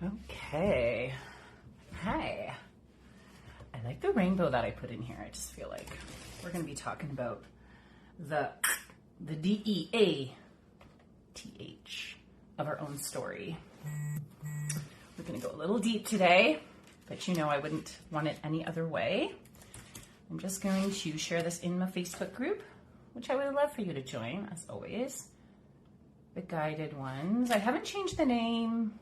Okay. Hi. I like the rainbow that I put in here. I just feel like we're going to be talking about the DEATH of our own story. We're going to go a little deep today, but you know I wouldn't want it any other way. I'm just going to share this in my Facebook group, which I would love for you to join, as always. The guided ones. I haven't changed the name.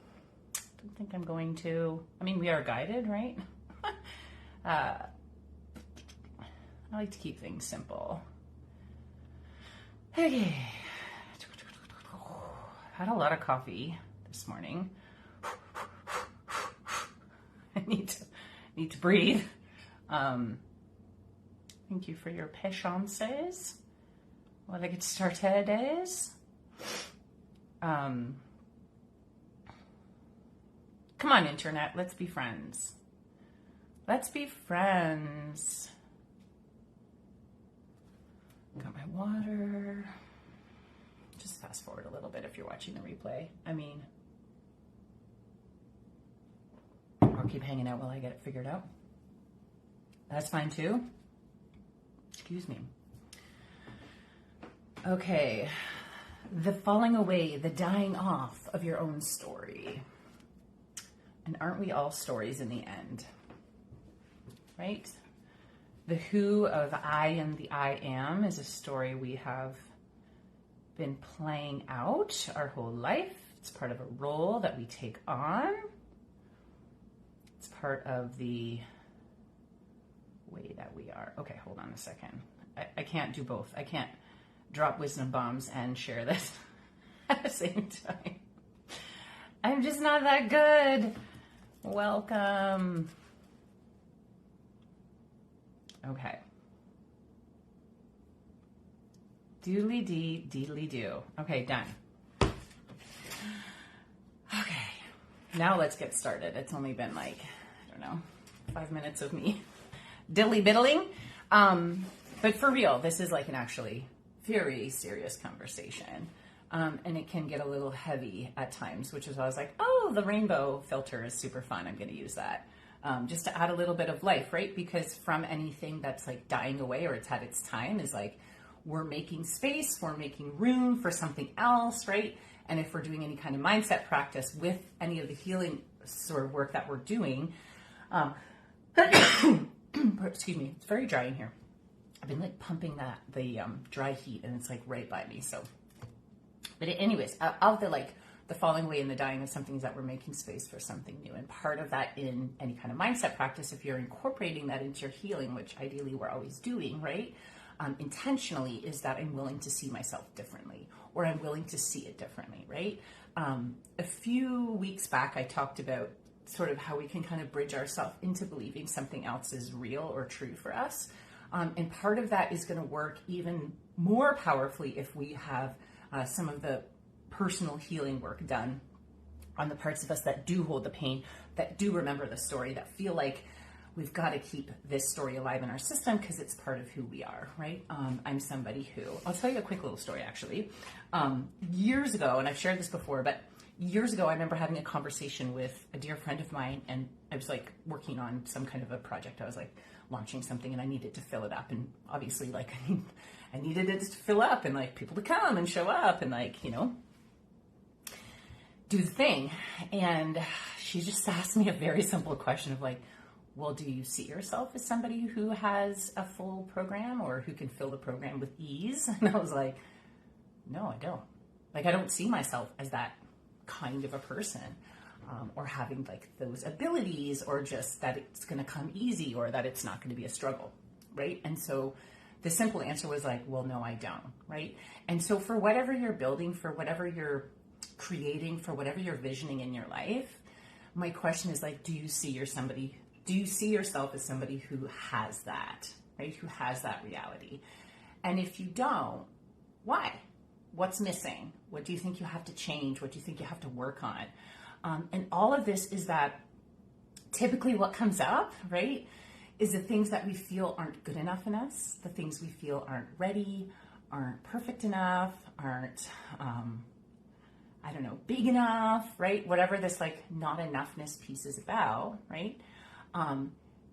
Don't think I'm going to. I mean, we are guided, right? I like to keep things simple. Okay. Had a lot of coffee this morning. I need to breathe. Thank you for your patiences while I get started. Come on, internet, let's be friends. Let's be friends. Got my water. Just fast forward a little bit if you're watching the replay. I mean, or keep hanging out while I get it figured out. That's fine too. Excuse me. Okay. The falling away, the dying off of your own story. And aren't we all stories in the end? Right? The who of I and the I am is a story we have been playing out our whole life. It's part of a role that we take on. It's part of the way that we are. Okay, hold on a second. I can't do both. I can't drop wisdom bombs and share this at the same time. I'm just not that good. Welcome. Okay. Doodly dee, deedly do. Okay, done. Okay. Now let's get started. It's only been like, I don't know, 5 minutes of me diddly biddling. But for real, this is like an actually very serious conversation. And it can get a little heavy at times, which is why I was like, oh, the rainbow filter is super fun. I'm going to use that just to add a little bit of life, right? Because from anything that's like dying away or it's had its time is like we're making space, we're making room for something else, right? And if we're doing any kind of mindset practice with any of the healing sort of work that we're doing, excuse me, it's very dry in here. I've been like pumping the dry heat and it's like right by me, so. But anyways, of the falling away and the dying of something is that we're making space for something new. And part of that in any kind of mindset practice, if you're incorporating that into your healing, which ideally we're always doing, right? Intentionally, is that I'm willing to see myself differently, or I'm willing to see it differently, right? A few weeks back, I talked about sort of how we can kind of bridge ourselves into believing something else is real or true for us. And part of that is going to work even more powerfully if we have some of the personal healing work done on the parts of us that do hold the pain, that do remember the story, that feel like we've got to keep this story alive in our system because it's part of who we are, right? I'm somebody who, I'll tell you a quick little story actually. Years ago, and I've shared this before, but years ago I remember having a conversation with a dear friend of mine, and I was like working on some kind of a project. I was like launching something and I needed to fill it up, and obviously like I needed it to fill up and like people to come and show up and like, you know, do the thing. And she just asked me a very simple question of like, well, do you see yourself as somebody who has a full program or who can fill the program with ease? And I was like, no, I don't. Like, I don't see myself as that kind of a person, or having like those abilities, or just that it's going to come easy, or that it's not going to be a struggle, right? And so the simple answer was like, well, no, I don't, right? And so for whatever you're building, for whatever you're creating, for whatever you're visioning in your life, my question is like, do you see yourself as somebody who has that, right? Who has that reality? And if you don't, why? What's missing? What do you think you have to change? What do you think you have to work on? And all of this is that typically what comes up, right, is the things that we feel aren't good enough in us, the things we feel aren't ready, aren't perfect enough, aren't I don't know, big enough, right? Whatever this like not enoughness piece is about, right?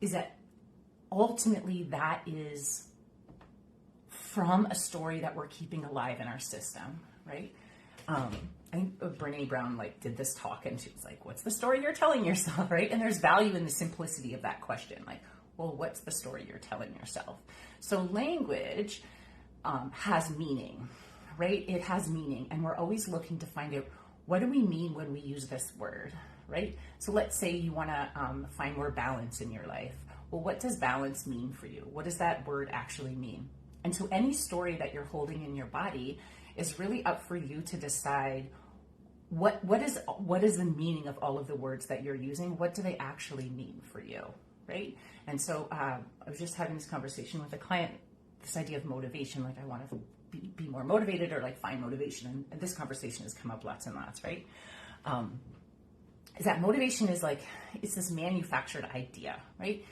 Is that ultimately that is from a story that we're keeping alive in our system, right? I think Brene Brown like did this talk and she was like, what's the story you're telling yourself, right? And there's value in the simplicity of that question. Like, well, what's the story you're telling yourself? So language has meaning, right? It has meaning. And we're always looking to find out, what do we mean when we use this word, right? So let's say you want to find more balance in your life. Well, what does balance mean for you? What does that word actually mean? And so any story that you're holding in your body is really up for you to decide what is the meaning of all of the words that you're using? What do they actually mean for you, right? And so I was just having this conversation with a client, this idea of motivation, like I want to be more motivated or like find motivation. And this conversation has come up lots and lots, right? Is that motivation is like, it's this manufactured idea, right?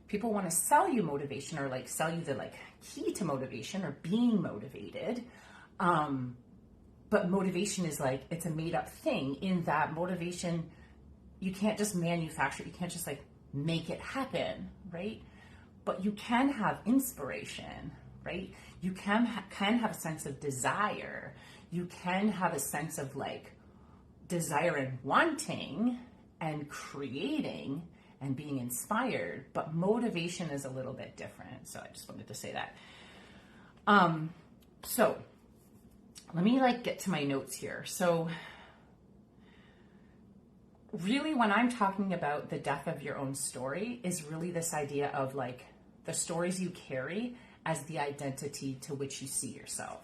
People want to sell you motivation or like sell you the like key to motivation or being motivated. But motivation is like, it's a made up thing in that motivation, you can't just manufacture, you can't just like make it happen, right? But you can have inspiration, right? You can have a sense of desire. You can have a sense of like desire and wanting and creating and being inspired, but motivation is a little bit different. So I just wanted to say that. So let me like get to my notes here. So really when I'm talking about the death of your own story is really this idea of like the stories you carry as the identity to which you see yourself.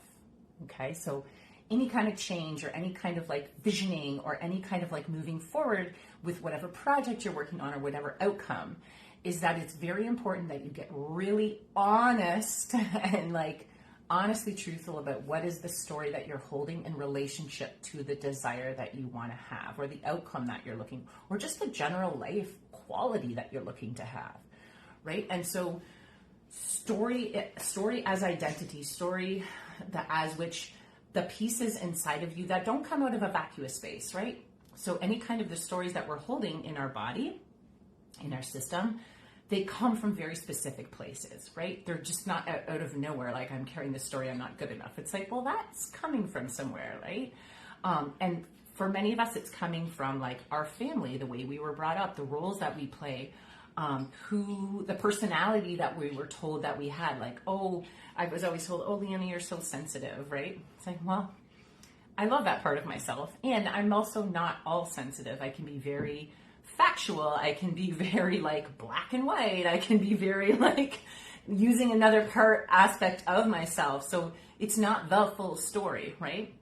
Okay. So any kind of change or any kind of like visioning or any kind of like moving forward with whatever project you're working on or whatever outcome is that it's very important that you get really honest and like honestly truthful about what is the story that you're holding in relationship to the desire that you want to have or the outcome that you're looking or just the general life quality that you're looking to have, right? And so story as identity, story that as which the pieces inside of you that don't come out of a vacuous space, right? So any kind of the stories that we're holding in our body, in our system, they come from very specific places, right? They're just not out of nowhere. Like I'm carrying this story, I'm not good enough. It's like, well, that's coming from somewhere, right? And for many of us, it's coming from like our family, the way we were brought up, the roles that we play, the personality that we were told that we had. Like, oh, I was always told, oh, Leonie, you're so sensitive, right? It's like, well, I love that part of myself. And I'm also not all sensitive. I can be very factual. I can be very like black and white. I can be very like using another aspect of myself. So it's not the full story, right?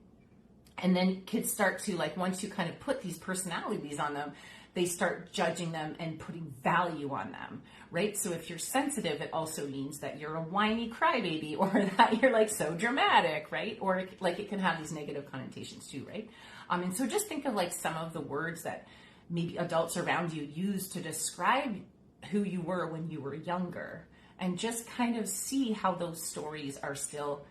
And then kids start to like, once you kind of put these personalities on them, they start judging them and putting value on them, right? So if you're sensitive, it also means that you're a whiny crybaby or that you're like so dramatic, right? Or like it can have these negative connotations too, right? And so just think of like some of the words that maybe adults around you use to describe who you were when you were younger and just kind of see how those stories are still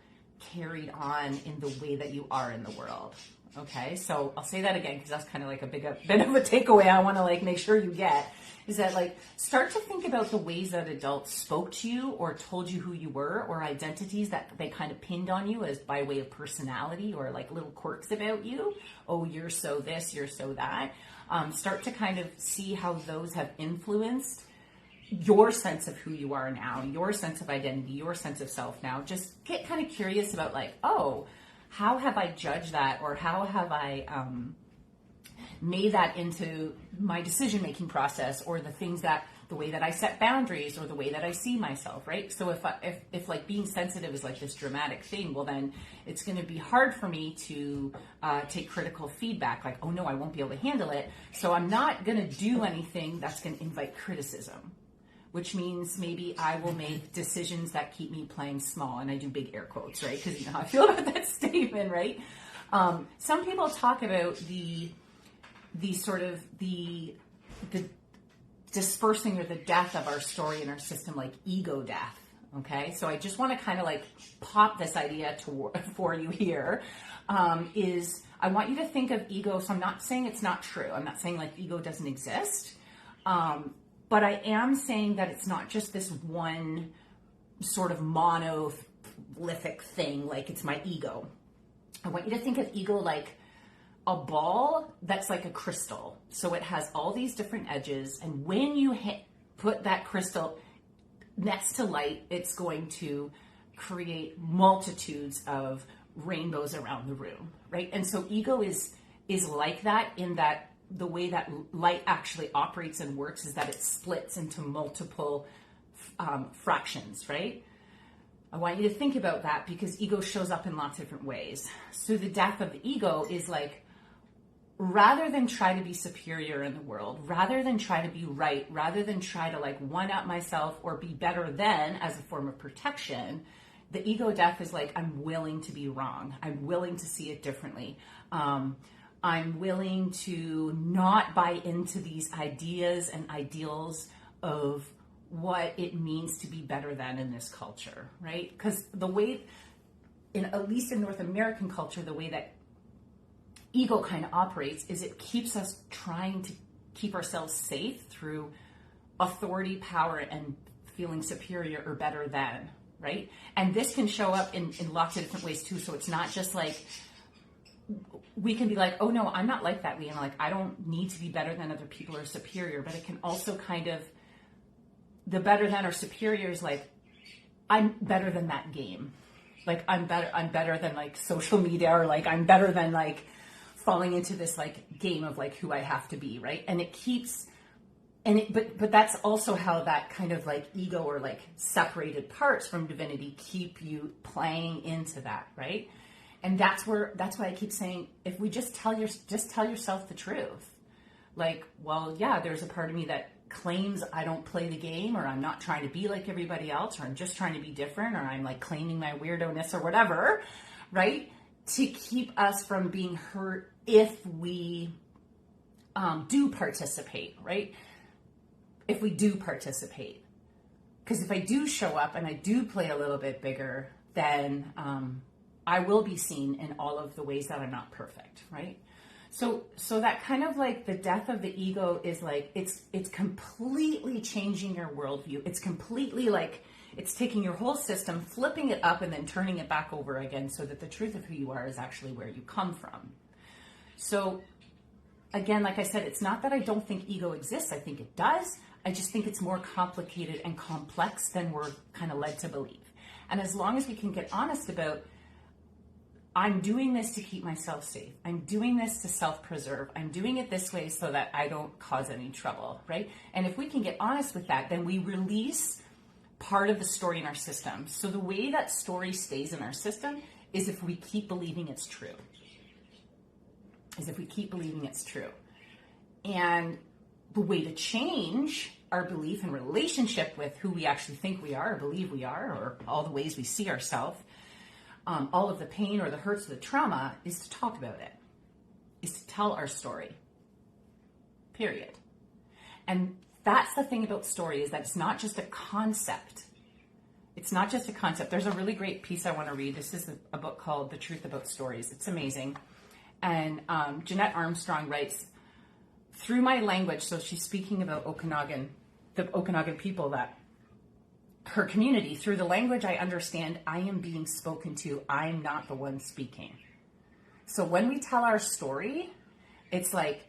carried on in the way that you are in the world. Okay, so I'll say that again because that's kind of like a bit of a takeaway I want to like make sure you get is that like start to think about the ways that adults spoke to you or told you who you were or identities that they kind of pinned on you as by way of personality or like little quirks about you. Oh, you're so this, you're so that. Start to kind of see how those have influenced your sense of who you are now, your sense of identity, your sense of self now. Just get kind of curious about like, oh, how have I judged that or how have I made that into my decision-making process or the way that I set boundaries or the way that I see myself, right? So if like being sensitive is like this dramatic thing, well then it's going to be hard for me to take critical feedback. Like, oh no, I won't be able to handle it. So I'm not going to do anything that's going to invite criticism, which means maybe I will make decisions that keep me playing small. And I do big air quotes, right? Because you know how I feel about that statement, right? Some people talk about the dispersing or the death of our story in our system, like ego death. Okay, so I just want to kind of like pop this idea for you here. Is I want you to think of ego. So I'm not saying it's not true. I'm not saying like ego doesn't exist. But I am saying that it's not just this one sort of monolithic thing, like it's my ego. I want you to think of ego like a ball that's like a crystal. So it has all these different edges, and when you put that crystal next to light, it's going to create multitudes of rainbows around the room, right? And so ego is like that, in that the way that light actually operates and works is that it splits into multiple fractions, right? I want you to think about that, because ego shows up in lots of different ways. So the death of the ego is like, rather than try to be superior in the world, rather than try to be right, rather than try to like one up myself or be better than as a form of protection, the ego death is like, I'm willing to be wrong. I'm willing to see it differently. I'm willing to not buy into these ideas and ideals of what it means to be better than in this culture, right? Because the way, at least in North American culture, the way that ego kind of operates is it keeps us trying to keep ourselves safe through authority, power, and feeling superior or better than, right? And this can show up in lots of different ways too. So it's not just like, we can be like, oh no, I'm not like that, Leanna. Like, I don't need to be better than other people or superior. But it can also kind of, the better than or superior is like, I'm better than that game. Like, I'm better than like social media, or like, I'm better than like falling into this like game of like who I have to be, right? And it keeps, but that's also how that kind of like ego or like separated parts from divinity keep you playing into that, right? And that's why I keep saying, if we just tell yourself the truth, like, well, yeah, there's a part of me that claims I don't play the game, or I'm not trying to be like everybody else, or I'm just trying to be different, or I'm like claiming my weirdo-ness or whatever, right? To keep us from being hurt if we do participate, right? If we do participate. Because if I do show up and I do play a little bit bigger, then I will be seen in all of the ways that I'm not perfect, right? So that kind of like the death of the ego is like, it's completely changing your worldview. It's completely like, it's taking your whole system, flipping it up, and then turning it back over again, so that the truth of who you are is actually where you come from. So again, like I said, it's not that I don't think ego exists. I think it does. I just think it's more complicated and complex than we're kind of led to believe. And as long as we can get honest about, I'm doing this to keep myself safe, I'm doing this to self-preserve, I'm doing it this way so that I don't cause any trouble, right? And if we can get honest with that, then we release part of the story in our system. So the way that story stays in our system is if we keep believing it's true. And the way to change our belief and relationship with who we actually think we are or believe we are, or all the ways we see ourselves, all of the pain or the hurts or the trauma, is to talk about it, is to tell our story, period. And that's the thing about story, is that it's not just a concept. It's not just a concept. There's a really great piece I want to read. This is a book called The Truth About Stories. It's amazing. And Jeanette Armstrong writes, through my language, so she's speaking about Okanagan, the Okanagan people, that her community, through the language I understand, I am being spoken to. I'm not the one speaking. So when we tell our story, it's like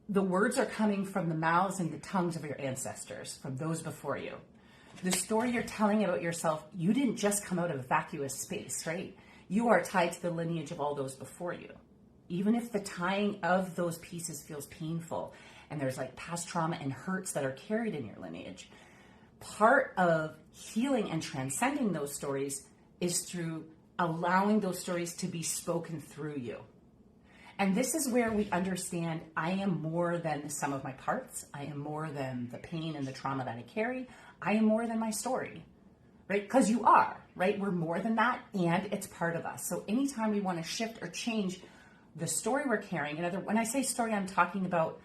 the words are coming from the mouths and the tongues of your ancestors, from those before you. The story you're telling about yourself, you didn't just come out of vacuous space, right? You are tied to the lineage of all those before you. Even if the tying of those pieces feels painful, and there's like past trauma and hurts that are carried in your lineage, part of healing and transcending those stories is through allowing those stories to be spoken through you. And this is where we understand I am more than the sum of my parts. I am more than the pain and the trauma that I carry. I am more than my story, right? Because you are, right? We're more than that, and it's part of us. So anytime we want to shift or change the story we're carrying, when I say story, I'm talking about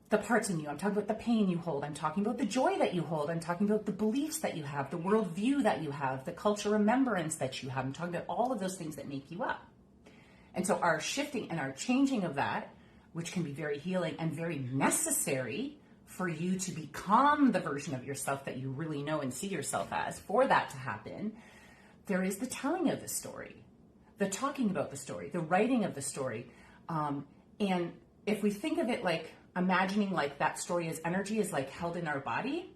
the parts in you. I'm talking about the pain you hold. I'm talking about the joy that you hold. I'm talking about the beliefs that you have, the worldview that you have, the cultural remembrance that you have. I'm talking about all of those things that make you up. And so our shifting and our changing of that, which can be very healing and very necessary for you to become the version of yourself that you really know and see yourself as, for that to happen, there is the telling of the story, the talking about the story, the writing of the story. And if we think of it like imagining like that story as energy is like held in our body,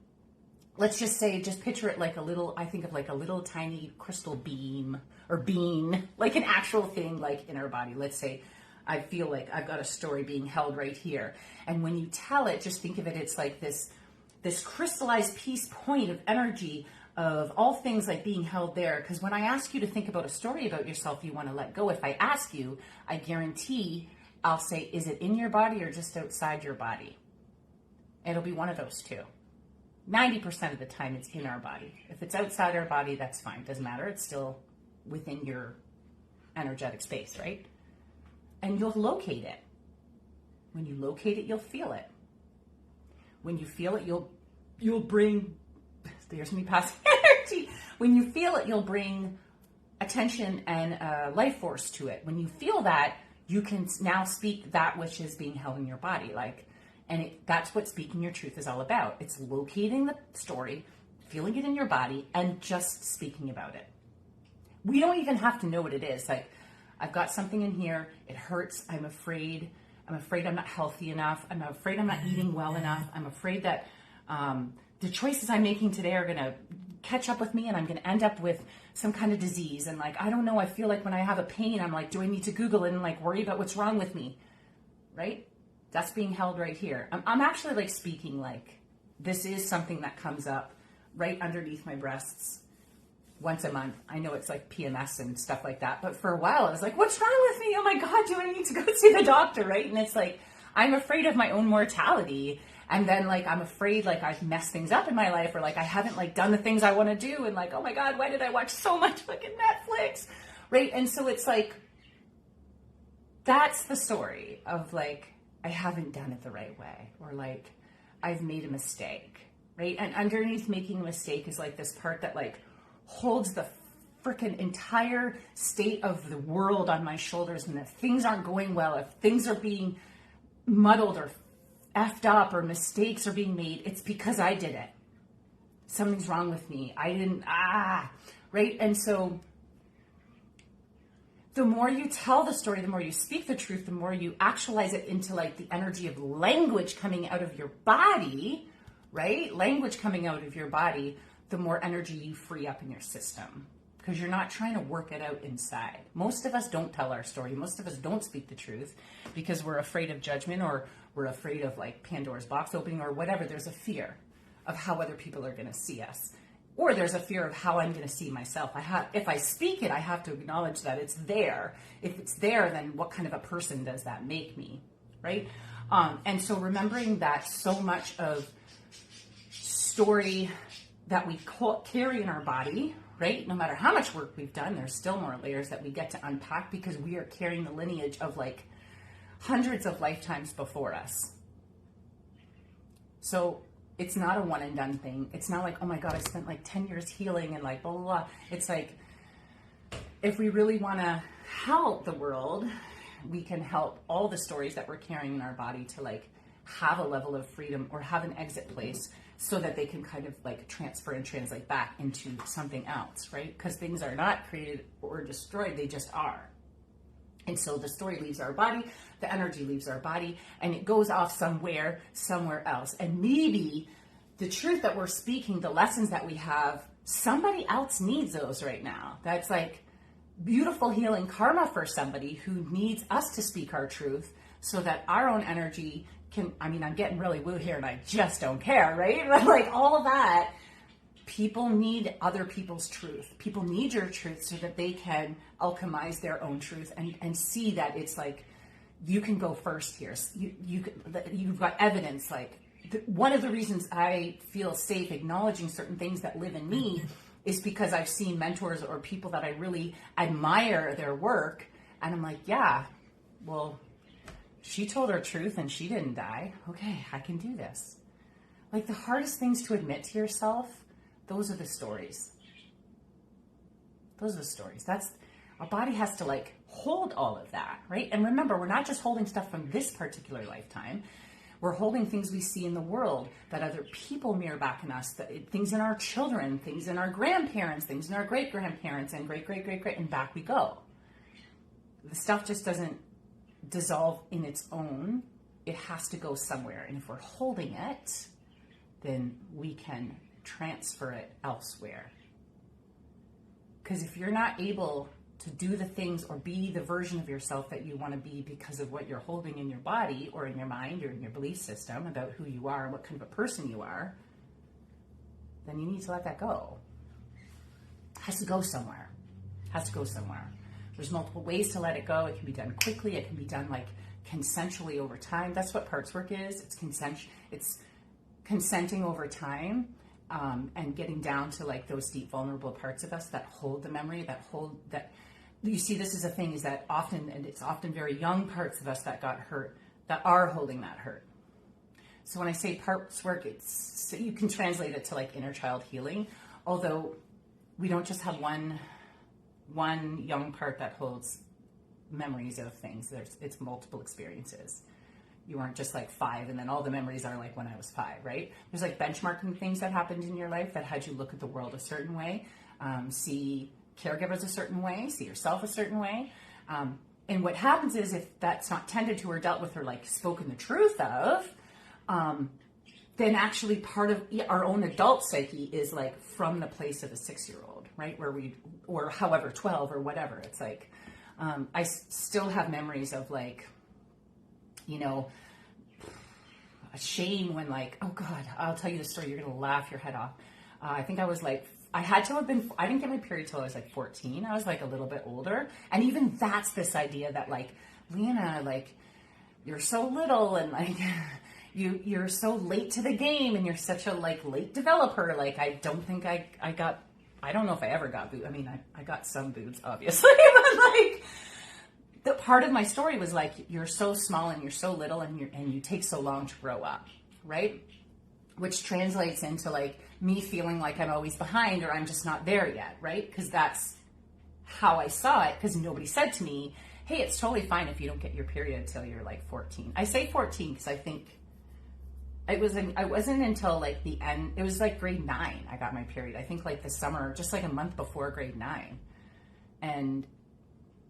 let's just say, just picture it like a little, I think of like a little tiny crystal beam or bean, like an actual thing like in our body. Let's say I feel like I've got a story being held right here. And when you tell it, just think of it, it's like this crystallized piece point of energy of all things like being held there. Because when I ask you to think about a story about yourself you want to let go, if I ask you, I guarantee I'll say, is it in your body or just outside your body? It'll be one of those two. 90% of the time it's in our body. If it's outside our body, that's fine. Doesn't matter. It's still within your energetic space, right? And you'll locate it. When you locate it, you'll feel it. When you feel it, you'll bring, there's me passing energy. When you feel it, you'll bring attention and life force to it. When you feel that, you can now speak that which is being held in your body. That's what speaking your truth is all about. It's locating the story, feeling it in your body, and just speaking about it. We don't even have to know what it is. Like, I've got something in here. It hurts. I'm afraid I'm not healthy enough. I'm afraid I'm not eating well enough. I'm afraid that the choices I'm making today are going to catch up with me and I'm going to end up with some kind of disease. And like, I don't know. I feel like when I have a pain, I'm like, do I need to Google it and like worry about what's wrong with me? Right? That's being held right here. I'm actually like speaking like this is something that comes up right underneath my breasts once a month. I know it's like PMS and stuff like that, but for a while I was like, what's wrong with me? Oh my God, do I need to go see the doctor, right? And it's like, I'm afraid of my own mortality. And then like, I'm afraid like I've messed things up in my life, or like I haven't like done the things I want to do. And like, oh my God, why did I watch so much fucking Netflix? Right? And so it's like, that's the story of like, I haven't done it the right way, or like I've made a mistake, right? And underneath making a mistake is like this part that like holds the freaking entire state of the world on my shoulders. And if things aren't going well, if things are being muddled or effed up or mistakes are being made, it's because I did it. Something's wrong with me. I didn't, right? And so the more you tell the story, the more you speak the truth, the more you actualize it into like the energy of language coming out of your body, right? Language coming out of your body, the more energy you free up in your system, because you're not trying to work it out inside. Most of us don't tell our story. Most of us don't speak the truth because we're afraid of judgment, or we're afraid of like Pandora's box opening or whatever. There's a fear of how other people are going to see us. Or there's a fear of how I'm going to see myself. If I speak it, I have to acknowledge that it's there. If it's there, then what kind of a person does that make me, right? And so remembering that so much of story that we carry in our body, right? No matter how much work we've done, there's still more layers that we get to unpack because we are carrying the lineage of like hundreds of lifetimes before us. So it's not a one and done thing. It's not like, oh my God, I spent like 10 years healing and like blah, blah, blah. It's like, if we really want to help the world, we can help all the stories that we're carrying in our body to like have a level of freedom or have an exit place so that they can kind of like transfer and translate back into something else, right? Because things are not created or destroyed, they just are. And so the story leaves our body, the energy leaves our body, and it goes off somewhere else. And maybe the truth that we're speaking, the lessons that we have, somebody else needs those right now. That's like beautiful healing karma for somebody who needs us to speak our truth so that our own energy can, I mean, I'm getting really woo here and I just don't care, right? Like all of that. People need other people's truth. People need your truth so that they can alchemize their own truth and see that it's like, you can go first here. You've got evidence. Like one of the reasons I feel safe acknowledging certain things that live in me is because I've seen mentors or people that I really admire their work. And I'm like, yeah, well, she told her truth and she didn't die. Okay, I can do this. Like the hardest things to admit to yourself, those are the stories. Those are the stories. Our body has to like hold all of that, right? And remember, we're not just holding stuff from this particular lifetime. We're holding things we see in the world that other people mirror back in us, things in our children, things in our grandparents, things in our great-grandparents, and great, and back we go. The stuff just doesn't dissolve in its own. It has to go somewhere. And if we're holding it, then we can transfer it elsewhere. Because if you're not able to do the things or be the version of yourself that you want to be because of what you're holding in your body or in your mind or in your belief system about who you are and what kind of a person you are, then you need to let that go. It has to go somewhere. It has to go somewhere. There's multiple ways to let it go. It can be done quickly. It can be done like consensually over time. That's what parts work is. It's consenting over time. And getting down to like those deep, vulnerable parts of us that hold the memory, that you see, this is a thing is that often, and it's often very young parts of us that got hurt, that are holding that hurt. So when I say parts work, you can translate it to like inner child healing, although we don't just have one young part that holds memories of things. It's multiple experiences. You aren't just like 5 and then all the memories are like when I was 5, right? There's like benchmarking things that happened in your life that had you look at the world a certain way, see caregivers a certain way, see yourself a certain way. And what happens is if that's not tended to or dealt with or like spoken the truth of, then actually part of our own adult psyche is like from the place of a 6-year-old, right? Or however, 12 or whatever. It's like, I still have memories of like, you know, a shame when like, oh God, I'll tell you the story. You're going to laugh your head off. I think I was like, I didn't get my period till I was like 14. I was like a little bit older. And even that's this idea that like, Leanna, like you're so little and like you're so late to the game and you're such a like late developer. Like, I don't think I don't know if I ever got boobs. I mean, I got some boobs obviously, but like, the part of my story was like, you're so small and you're so little and you take so long to grow up, right? Which translates into like me feeling like I'm always behind or I'm just not there yet, right? Because that's how I saw it, because nobody said to me, hey, it's totally fine if you don't get your period until you're like 14. I say 14 because I think I wasn't until like the end, it was like grade 9 I got my period. I think like the summer, just like a month before grade 9. And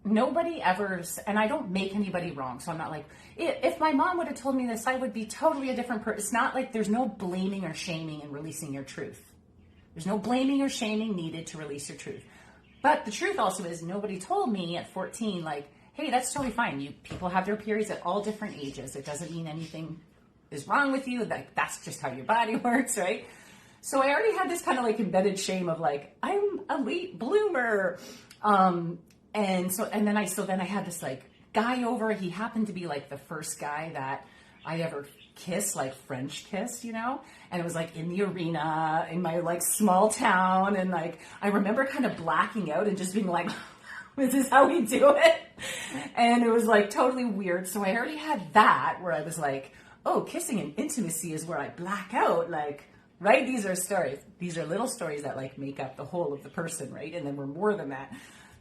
nobody ever, and I don't make anybody wrong, so I'm not like, if my mom would have told me this, I would be totally a different person. It's not like there's no blaming or shaming in releasing your truth. There's no blaming or shaming needed to release your truth. But the truth also is nobody told me at 14, like, hey, that's totally fine. People have their periods at all different ages. It doesn't mean anything is wrong with you. That's just how your body works, right? So I already had this kind of like embedded shame of like, I'm a late bloomer. And then I had this like guy over. He happened to be like the first guy that I ever kissed, like French kiss, you know? And it was like in the arena in my like small town. And like, I remember kind of blacking out and just being like, this is how we do it. And it was like totally weird. So I already had that where I was like, oh, kissing and intimacy is where I black out. Like, right? These are stories. These are little stories that like make up the whole of the person, right? And then we're more than that.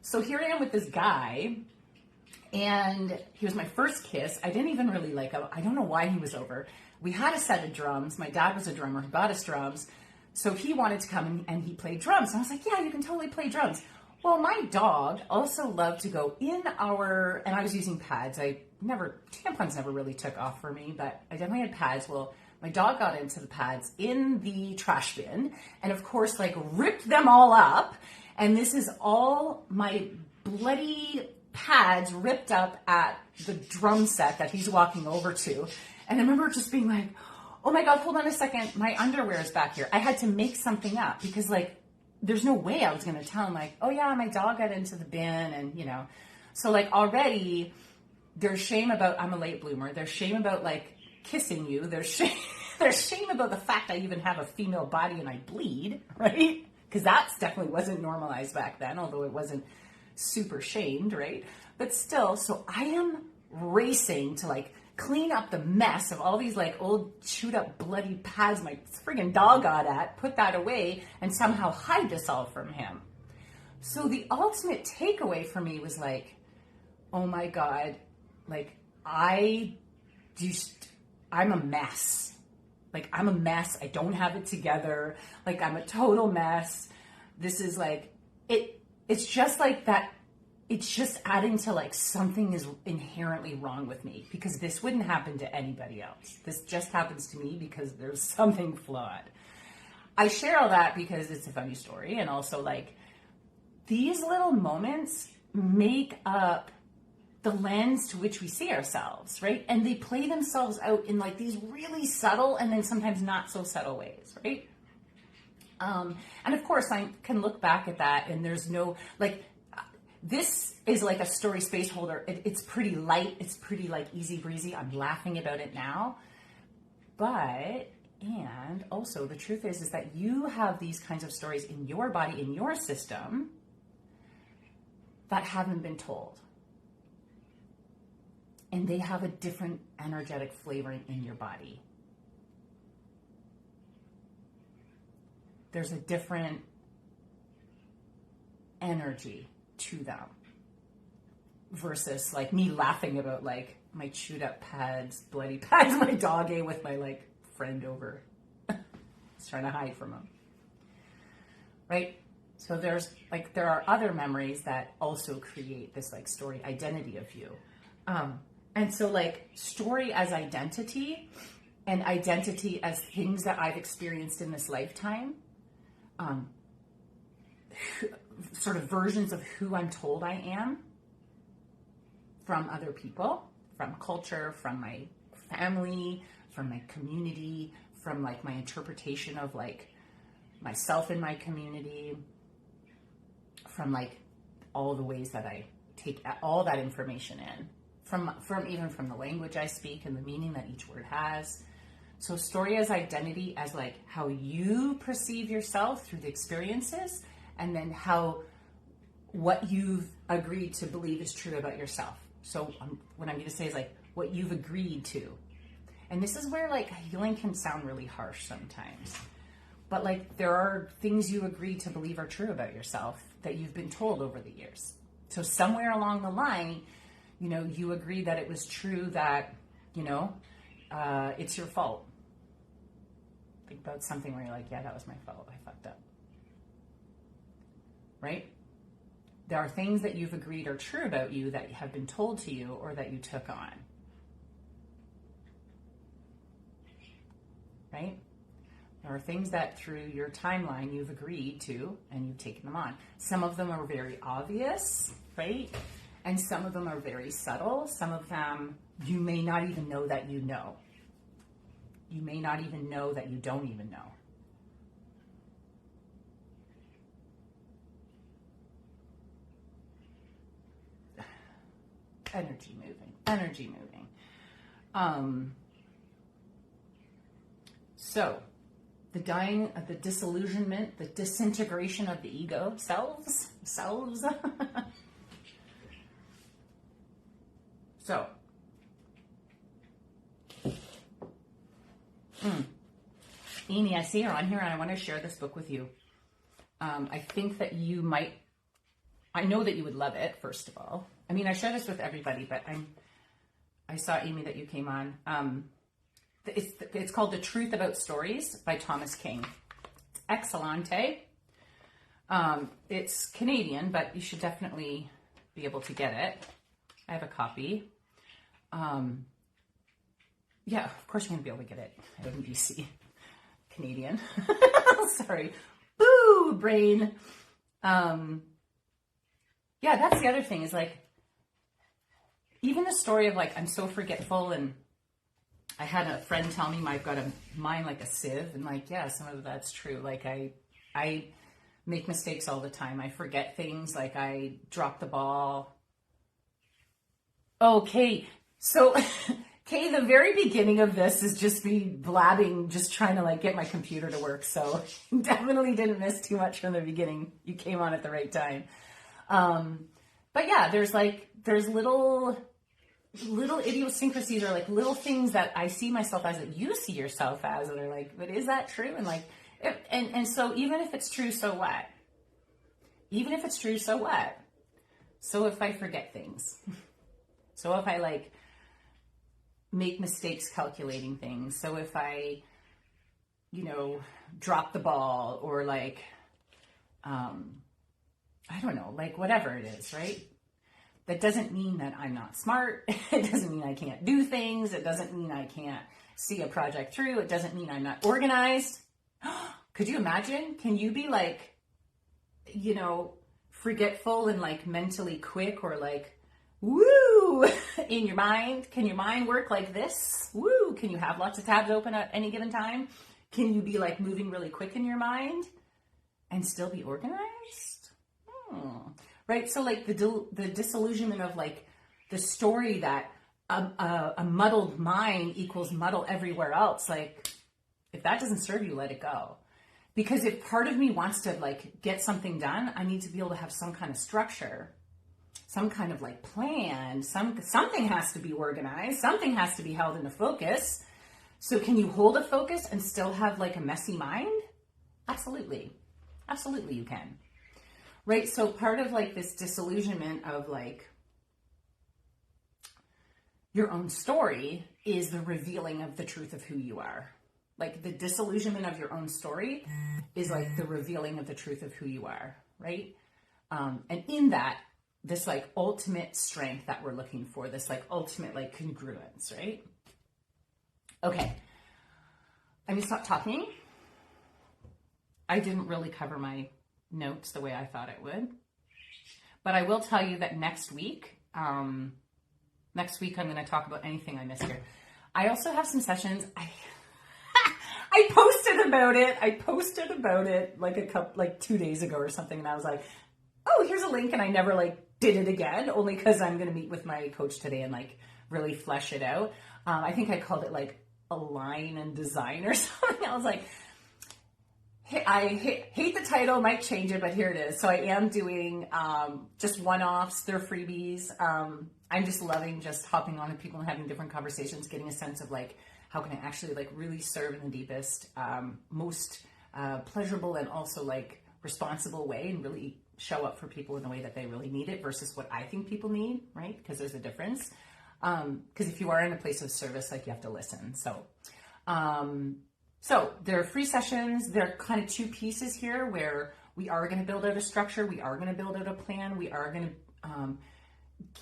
So here I am with this guy, and he was my first kiss. I didn't even really like him. I don't know why he was over. We had a set of drums. My dad was a drummer. He bought us drums. So he wanted to come and he played drums. And I was like, yeah, you can totally play drums. Well, my dog also loved to go in and I was using pads. Tampons never really took off for me, but I definitely had pads. Well, my dog got into the pads in the trash bin and of course like ripped them all up. And this is all my bloody pads ripped up at the drum set that he's walking over to. And I remember just being like, oh my God, hold on a second. My underwear is back here. I had to make something up because like, there's no way I was going to tell him like, oh yeah, my dog got into the bin and you know. So like already there's shame about I'm a late bloomer. There's shame about like kissing you. There's shame about the fact I even have a female body and I bleed, right? Because that definitely wasn't normalized back then, although it wasn't super shamed, right? But still, so I am racing to like clean up the mess of all these like old chewed up bloody pads my friggin' dog got at, put that away, and somehow hide this all from him. So the ultimate takeaway for me was like, oh my God, like I'm a mess. Like I'm a mess. I don't have it together. Like I'm a total mess. This is like, it's just like that. It's just adding to like something is inherently wrong with me, because this wouldn't happen to anybody else. This just happens to me because there's something flawed. I share all that because it's a funny story, and also like these little moments make up the lens to which we see ourselves, right? And they play themselves out in like these really subtle and then sometimes not so subtle ways, right? And of course I can look back at that and there's no, like, this is like a story space holder. It's pretty light. It's pretty like easy breezy. I'm laughing about it now. But, and also the truth is that you have these kinds of stories in your body, in your system, that haven't been told. And they have a different energetic flavoring in your body. There's a different energy to them versus like me laughing about like my chewed up pads, bloody pads my dog ate with my like friend over. He's trying to hide from him. Right? So there are other memories that also create this like story identity of you. And so like story as identity and identity as things that I've experienced in this lifetime, sort of versions of who I'm told I am from other people, from culture, from my family, from my community, from like my interpretation of like myself in my community, from like all the ways that I take all that information in, from even from the language I speak and the meaning that each word has. So story as identity, as like how you perceive yourself through the experiences, and then what you've agreed to believe is true about yourself. So what I'm going to say is like what you've agreed to. And this is where like healing can sound really harsh sometimes. But like there are things you agreed to believe are true about yourself that you've been told over the years. So somewhere along the line, you know, you agreed that it was true that, you know, it's your fault. Think about something where you're like, yeah, that was my fault. I fucked up. Right? There are things that you've agreed are true about you that have been told to you or that you took on. Right? There are things that through your timeline you've agreed to and you've taken them on. Some of them are very obvious, right? And some of them are very subtle. Some of them you may not even know that you know. You may not even know that you don't even know. Energy moving. So the dying, the disillusionment, the disintegration of the ego selves. So, Amy, I see her on here and I want to share this book with you. I think that you might, I know that you would love it, first of all. I mean, I share this with everybody, but I saw, Amy, that you came on. It's called The Truth About Stories by Thomas King. It's excellente. It's Canadian, but you should definitely be able to get it. I have a copy. Yeah, of course you're going to be able to get it. I live in BC. Canadian. Sorry. Boo, brain. Yeah, that's the other thing is like, even the story of like, I'm so forgetful, and I had a friend tell me I've got a mind like a sieve, and like, yeah, some of that's true. Like I make mistakes all the time. I forget things, like I drop the ball. Okay, so okay, the very beginning of this is just me blabbing, just trying to like get my computer to work. So definitely didn't miss too much from the beginning. You came on at the right time. But yeah, there's little idiosyncrasies or like little things that I see myself as that you see yourself as, and they're like, but is that true? And like, and so even if it's true, so what? Even if it's true, so what? So if I forget things, So if I like make mistakes calculating things, so if I, drop the ball or like, I don't know, like whatever it is, right? That doesn't mean that I'm not smart. It doesn't mean I can't do things. It doesn't mean I can't see a project through. It doesn't mean I'm not organized. Could you imagine? Can you be like, forgetful and like mentally quick or like, woo, in your mind? Can your mind work like this? Woo, can you have lots of tabs open at any given time? Can you be like moving really quick in your mind and still be organized? Right? So like the disillusionment of like the story that a muddled mind equals muddle everywhere else. Like if that doesn't serve you, let it go. Because if part of me wants to like get something done, I need to be able to have some kind of structure, some kind of like plan, something has to be organized, something has to be held in a focus. So can you hold a focus and still have like a messy mind? Absolutely. Absolutely you can. Right? So part of like this disillusionment of like your own story is the revealing of the truth of who you are. Like the disillusionment of your own story is like the revealing of the truth of who you are, right? And in that, this like ultimate strength that we're looking for, this like ultimate like congruence, right? Okay, I'm gonna stop talking. I didn't really cover my notes the way I thought I would, but I will tell you that next week I'm gonna talk about anything I missed here. I also have some sessions. I posted about it like 2 days ago or something. And I was like, oh, here's a link. And I never like did it again, only because I'm going to meet with my coach today and like really flesh it out. I think I called it like Align and Design or something. I was like, I hate the title, might change it, but here it is. So I am doing just one-offs. They're freebies. I'm just loving just hopping on with people and having different conversations, getting a sense of like, how can I actually like really serve in the deepest, most pleasurable and also like responsible way and really show up for people in the way that they really need it versus what I think people need, right? Because there's a difference. Because if you are in a place of service, like you have to listen. So there are free sessions. There are kind of two pieces here where we are going to build out a structure. We are going to build out a plan. We are going to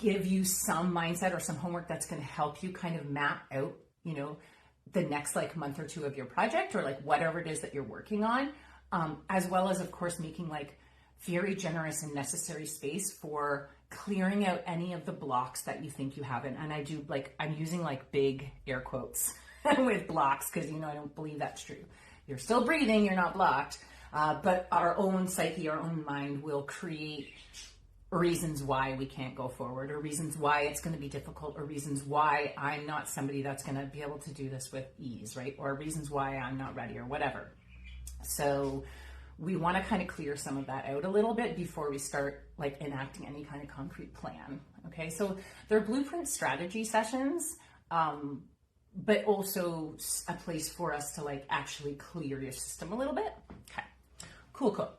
give you some mindset or some homework that's going to help you kind of map out, the next like month or two of your project or like whatever it is that you're working on, as well as of course making like very generous and necessary space for clearing out any of the blocks that you think you haven't. And I do like, I'm using like big air quotes with blocks because I don't believe that's true. You're still breathing, you're not blocked, but our own psyche, our own mind will create reasons why we can't go forward, or reasons why it's going to be difficult, or reasons why I'm not somebody that's going to be able to do this with ease, right? Or reasons why I'm not ready or whatever. So we want to kind of clear some of that out a little bit before we start like enacting any kind of concrete plan. Okay, so they're blueprint strategy sessions, but also a place for us to like actually clear your system a little bit. Okay, cool.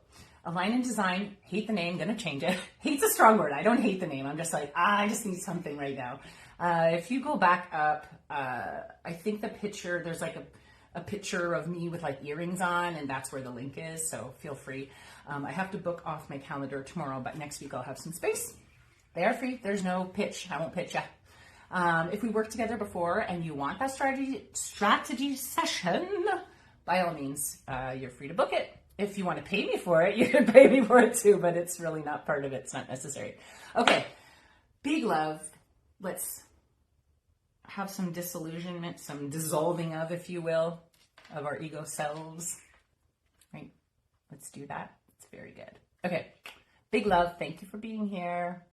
Align and Design, hate the name, gonna change it. Hate's a strong word. I don't hate the name. I'm just like, I just need something right now. If you go back up, I think the picture, there's like a picture of me with like earrings on, and that's where the link is, so feel free. I have to book off my calendar tomorrow, but next week I'll have some space. They are free. There's no pitch. I won't pitch ya. If we worked together before and you want that strategy session, by all means, you're free to book it. If you want to pay me for it, you can pay me for it too, but it's really not part of it. It's not necessary. Okay, big love. Let's have some disillusionment, some dissolving of, if you will, of our ego selves. Right? Let's do that. It's very good. Okay, big love. Thank you for being here.